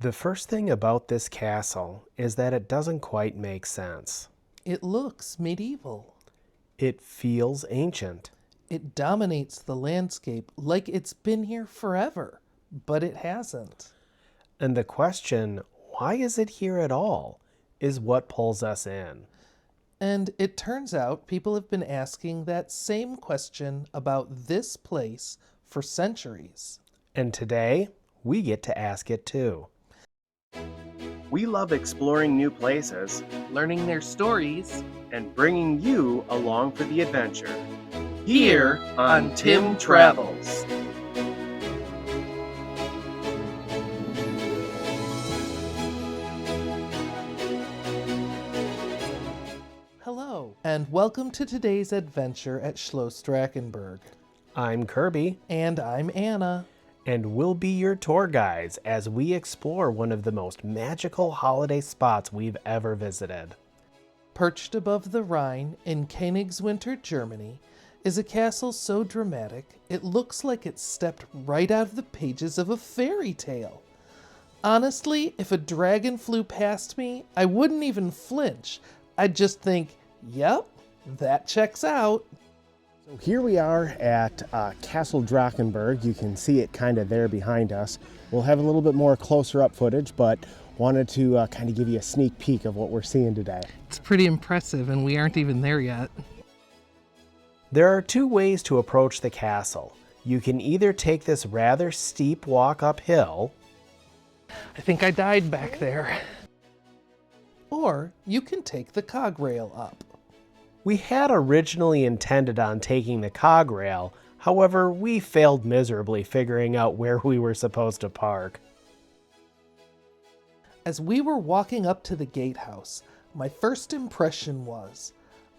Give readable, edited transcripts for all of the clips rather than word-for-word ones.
The first thing about this castle is that it doesn't quite make sense. It looks medieval. It feels ancient. It dominates the landscape like it's been here forever, but it hasn't. And the question, why is it here at all, is what pulls us in. And it turns out people have been asking that same question about this place for centuries. And today, we get to ask it too. We love exploring new places Learning their stories and bringing you along for the adventure. here on Tim Travels. Hello, and welcome to today's adventure at Schloss Drachenburg. I'm Kirby, And I'm Anna. and we'll be your tour guides as we explore one of the most magical holiday spots we've ever visited. Perched above the Rhine in Königswinter, Germany, is a castle so dramatic it looks like it stepped right out of the pages of a fairy tale. Honestly, if a dragon flew past me, I wouldn't even flinch. I'd just think, yep, that checks out. So here we are at Castle Drachenburg. You can see it kind of there behind us. We'll have a little bit more closer up footage, but wanted to kind of give you a sneak peek of what we're seeing today. It's pretty impressive, and we aren't even there yet. There are two ways to approach the castle. You can either take this rather steep walk uphill, I think I died back there. Or you can take the cog rail up. We had originally intended on taking the cog rail, however, we failed miserably figuring out where we were supposed to park. As we were walking up to the gatehouse, my first impression was,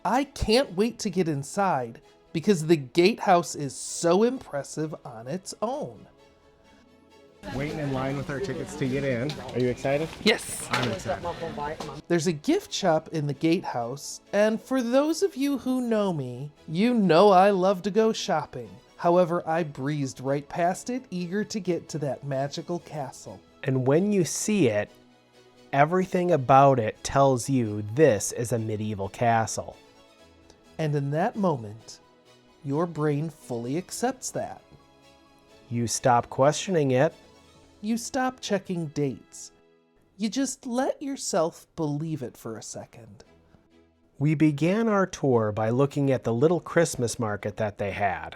I can't wait to get inside because the gatehouse is so impressive on its own. Waiting in line with our tickets to get in. Are you excited? Yes! I'm excited. There's a gift shop in the gatehouse, and for those of you who know me, you know I love to go shopping. However, I breezed right past it, eager to get to that magical castle. And when you see it, everything about it tells you this is a medieval castle. And in that moment, your brain fully accepts that. You stop questioning it, You stop checking dates. You just let yourself believe it for a second. We began our tour by looking at the little Christmas market that they had.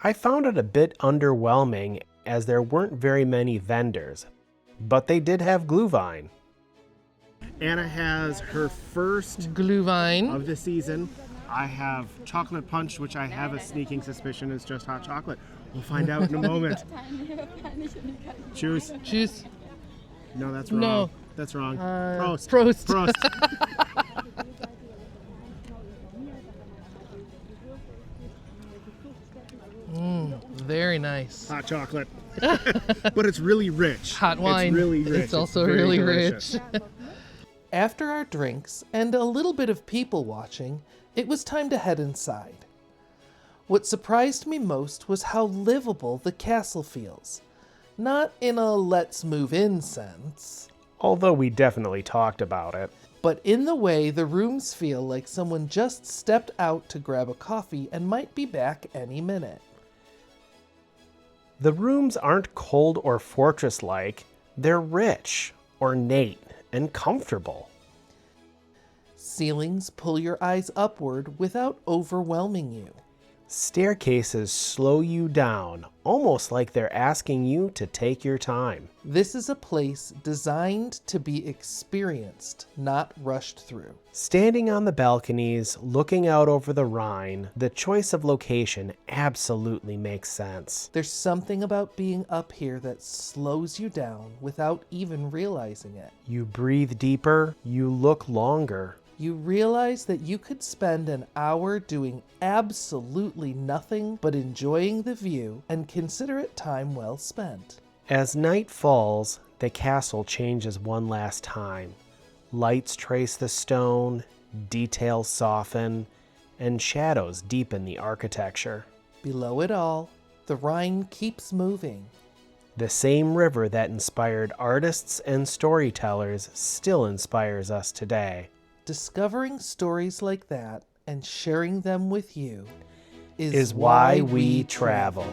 I found it a bit underwhelming as there weren't very many vendors, but they did have Glühwein. Anna has her first Glühwein. of the season. I have chocolate punch, which I have a sneaking suspicion is just hot chocolate. We'll find out in a moment. Cheers. Juice. No, that's wrong. No. That's wrong. Prost. Prost. Prost. Very nice. Hot chocolate. But it's really rich. Hot wine. It's really rich. It's also very really delicious. rich. After our drinks and a little bit of people watching, it was time to head inside. What surprised me most was how livable the castle feels. Not in a let's move in sense, Although we definitely talked about it. but in the way the rooms feel like someone just stepped out to grab a coffee and might be back any minute. The rooms aren't cold or fortress-like, they're rich, ornate, and comfortable. Ceilings pull your eyes upward without overwhelming you. Staircases slow you down, almost like they're asking you to take your time. This is a place designed to be experienced, not rushed through. Standing on the balconies, looking out over the Rhine, the choice of location absolutely makes sense. There's something about being up here that slows you down without even realizing it. You breathe deeper, you look longer. You realize that you could spend an hour doing absolutely nothing but enjoying the view and consider it time well spent. As night falls, the castle changes one last time. Lights trace the stone, details soften, and shadows deepen the architecture. Below it all, the Rhine keeps moving. The same river that inspired artists and storytellers still inspires us today. Discovering stories like that and sharing them with you Is why we travel.